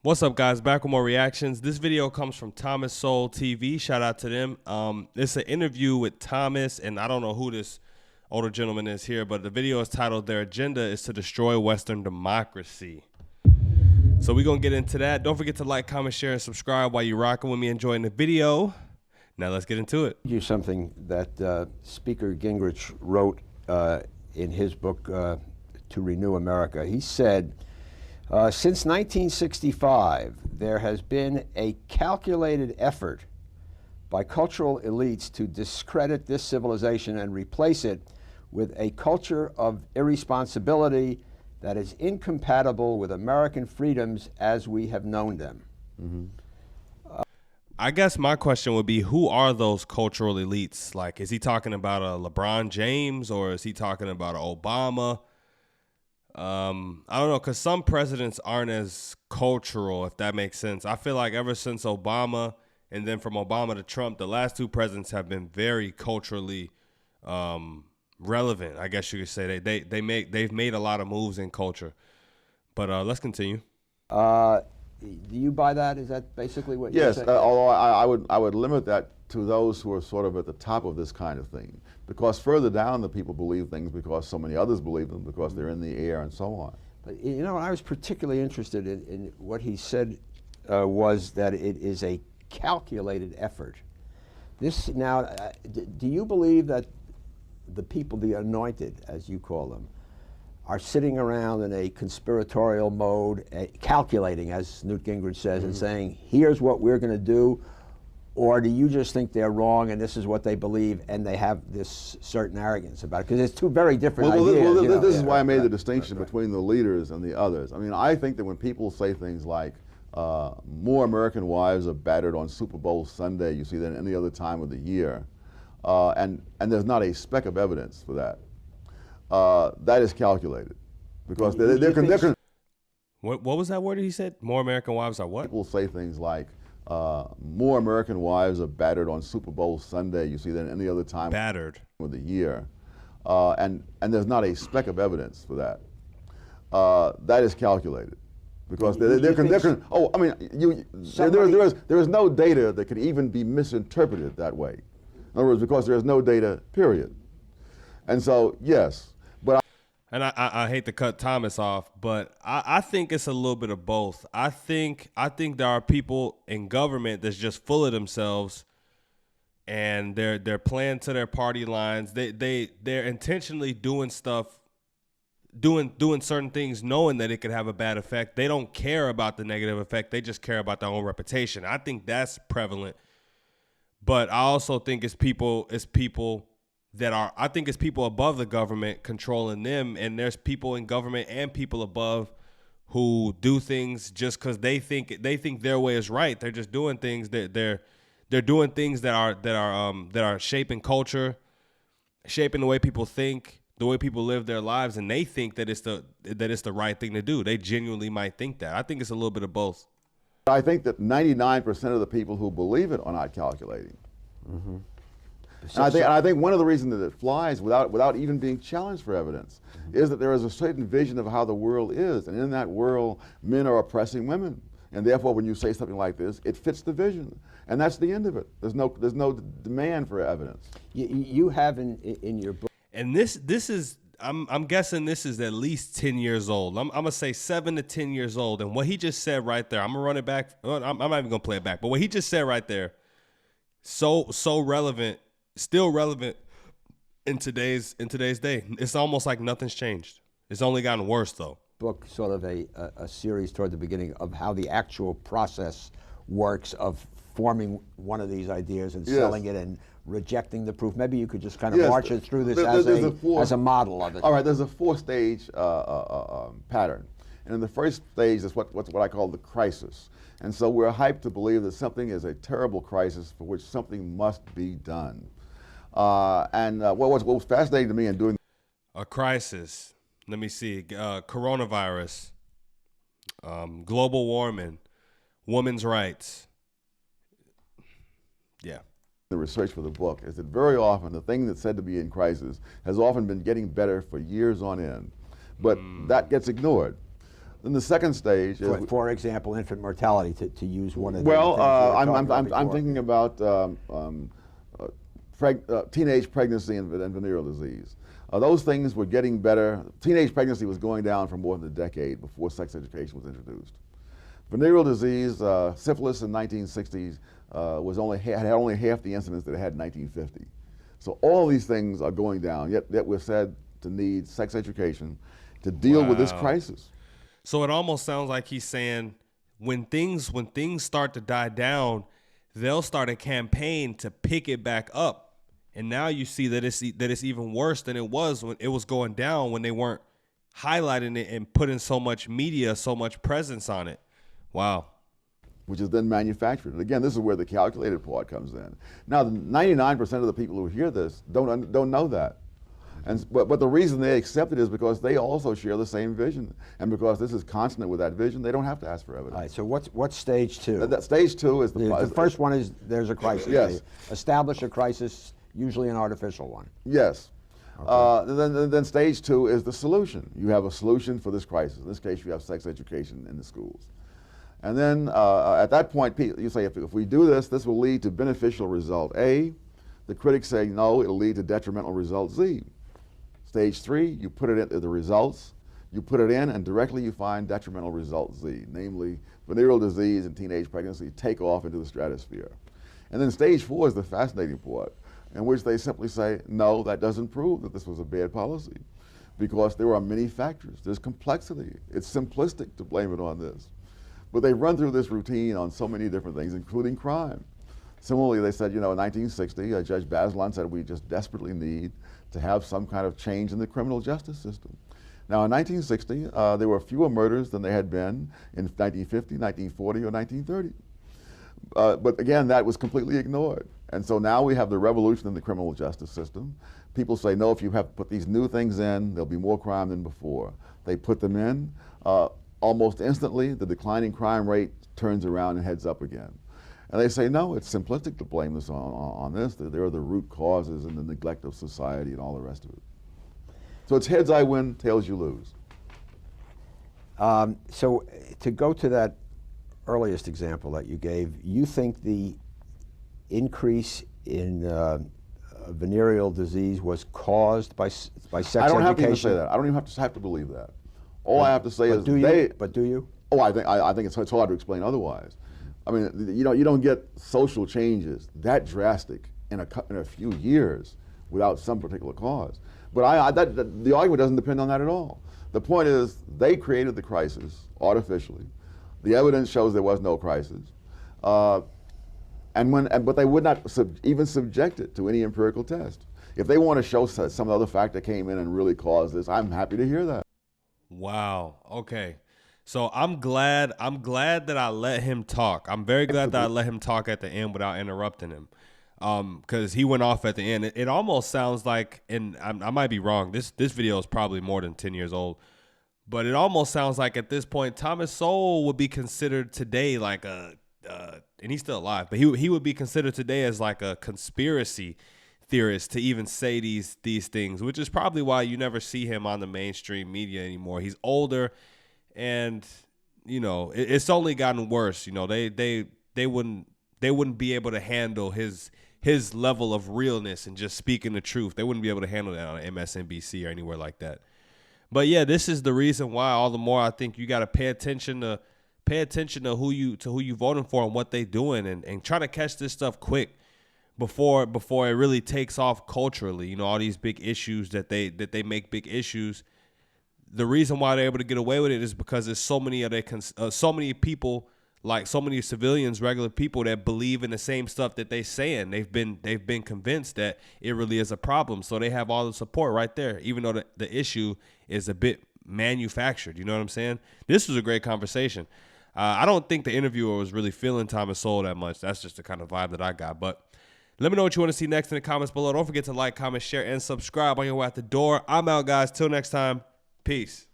What's up, guys? Back with more reactions. This video comes from Thomas Sowell TV. Shout out to them. It's an interview with Thomas, and I don't know who this older gentleman is here, but the video is titled "Their Agenda is to Destroy Western Democracy." So we're going to get into that. Don't forget to like, comment, share, and subscribe while you're rocking with me, enjoying the video. Now let's get into it. You something that Speaker Gingrich wrote in his book, To Renew America. He said, since 1965, there has been a calculated effort by cultural elites to discredit this civilization and replace it with a culture of irresponsibility that is incompatible with American freedoms as we have known them. Mm-hmm. I guess my question would be, who are those cultural elites? Like, is he talking about a LeBron James, or is he talking about an Obama? I don't know, because some presidents aren't as cultural, if that makes sense. I feel like ever since Obama, and then from Obama to Trump, the last two presidents have been very culturally relevant. I guess you could say they've made a lot of moves in culture. But let's continue. Do you buy that? Is that basically what you're saying? Yes, although I would limit that to those who are sort of at the top of this kind of thing, because further down the people believe things because so many others believe them, because they're in the air and so on. But you know, I was particularly interested in what he said was that it is a calculated effort. This now, do you believe that the people, the anointed, as you call them, are sitting around in a conspiratorial mode, calculating, as Newt Gingrich says, and saying, here's what we're going to do? Or do you just think they're wrong and this is what they believe and they have this certain arrogance about it? Because it's two very different ideas. This is why I made the distinction between the leaders and the others. I mean, I think that when people say things like, more American wives are battered on Super Bowl Sunday, you see, than any other time of the year, and there's not a speck of evidence for that, that is calculated. Because What was that word he said? More American wives are what? People say things like, more American wives are battered on Super Bowl Sunday, you see, than any other time of the year, and there's not a speck of evidence for that. That is calculated, because there is no data that could even be misinterpreted that way. In other words, because there is no data, period. And so, yes. And I hate to cut Thomas off, but I think it's a little bit of both. I think there are people in government that's just full of themselves, and they're playing to their party lines. They're intentionally doing stuff, doing certain things, knowing that it could have a bad effect. They don't care about the negative effect. They just care about their own reputation. I think that's prevalent. But I also think it's people above the government controlling them, and there's people in government and people above who do things just because they think their way is right. They're just doing things they're doing things that are shaping culture, shaping the way people think, the way people live their lives, and they think that it's the right thing to do. They genuinely might think that. I think it's a little bit of both. I think that 99% of the people who believe it are not calculating. Mm-hmm. And I think one of the reasons that it flies without even being challenged for evidence is that there is a certain vision of how the world is, and in that world, men are oppressing women, and therefore, when you say something like this, it fits the vision, and that's the end of it. There's no demand for evidence. You have in your book, and this is I'm guessing this is at least 10 years old. I'm gonna say 7 to 10 years old, and what he just said right there, I'm gonna run it back. I'm not even gonna play it back, but what he just said right there, so relevant. Still relevant in today's day. It's almost like nothing's changed. It's only gotten worse, though. Book sort of a series toward the beginning of how the actual process works of forming one of these ideas and selling it and rejecting the proof. Maybe you could just kind of march us through this as a model of it. All right, there's a 4-stage pattern. And in the first stage is what I call the crisis. And so we're hyped to believe that something is a terrible crisis for which something must be done. What was fascinating to me in doing a crisis, let me see, coronavirus, global warming, women's rights. Yeah. The research for the book is that very often the thing that's said to be in crisis has often been getting better for years on end, but that gets ignored. Then the second stage is, for example, infant mortality, to use one of the well, things we were talking about I'm before. thinking about teenage pregnancy and venereal disease. Those things were getting better. Teenage pregnancy was going down for more than a decade before sex education was introduced. Venereal disease, syphilis in 1960s had only half the incidence that it had in 1950. So all these things are going down, yet we're said to need sex education to deal with this crisis. So it almost sounds like he's saying when things start to die down, they'll start a campaign to pick it back up. And now you see that it's even worse than it was when it was going down, when they weren't highlighting it and putting so much media, so much presence on it. Wow. Which is then manufactured. And again, this is where the calculated part comes in. Now, 99% of the people who hear this don't know that. But the reason they accept it is because they also share the same vision. And because this is consonant with that vision, they don't have to ask for evidence. All right, so what's stage two? Stage two is The first one is there's a crisis. Yes. They establish a crisis, usually an artificial one. Yes. Okay. Then stage two is the solution. You have a solution for this crisis. In this case, you have sex education in the schools. And then at that point, you say, if we do this, this will lead to beneficial result A. The critics say, no, it'll lead to detrimental result Z. Stage three, you put it into the results, you put it in, and directly you find detrimental result Z, namely venereal disease and teenage pregnancy take off into the stratosphere. And then stage four is the fascinating part, in which they simply say, no, that doesn't prove that this was a bad policy, because there are many factors. There's complexity. It's simplistic to blame it on this. But they run through this routine on so many different things, including crime. Similarly, they said, in 1960, Judge Bazelon said we just desperately need to have some kind of change in the criminal justice system. Now, in 1960, there were fewer murders than there had been in 1950, 1940, or 1930. But again, that was completely ignored. And so now we have the revolution in the criminal justice system. People say, no, if you have to put these new things in, there'll be more crime than before. They put them in. Almost instantly, the declining crime rate turns around and heads up again. And they say, no, it's simplistic to blame this on this. There are the root causes and the neglect of society and all the rest of it. So it's heads I win, tails you lose. So to go to that earliest example that you gave, you think the increase in venereal disease was caused by sex education? I don't have to even say that. I don't even have to believe that. All I have to say is do you? Oh, I think it's hard to explain otherwise. I mean, you don't get social changes that drastic in a few years without some particular cause. But the argument doesn't depend on that at all. The point is they created the crisis artificially. The evidence shows there was no crisis, but they would not even subject it to any empirical test. If they want to show some other factor came in and really caused this, I'm happy to hear that. Wow. Okay. So I'm glad that I let him talk. I'm very glad that I let him talk at the end without interrupting him. Because he went off at the end. It almost sounds like, and I might be wrong, this video is probably more than 10 years old, but it almost sounds like at this point, Thomas Sowell would be considered today like and he's still alive, but he would be considered today as like a conspiracy theorist to even say these things, which is probably why you never see him on the mainstream media anymore. He's older, and it's only gotten worse. They wouldn't be able to handle his level of realness and just speaking the truth. They wouldn't be able to handle that on MSNBC or anywhere like that. But yeah, this is the reason why all the more I think you got to pay attention to who you voting for and what they doing, and try to catch this stuff quick before it really takes off culturally. All these big issues that they make big issues. The reason why they're able to get away with it is because there's so many people, like so many civilians, regular people that believe in the same stuff that they saying. They've been convinced that it really is a problem, so they have all the support right there, even though the issue is a bit manufactured. You know what I'm saying? This was a great conversation. I don't think the interviewer was really feeling Thomas Sowell that much. That's just the kind of vibe that I got. But let me know what you want to see next in the comments below. Don't forget to like, comment, share, and subscribe on your way out the door. I'm out, guys. Till next time. Peace.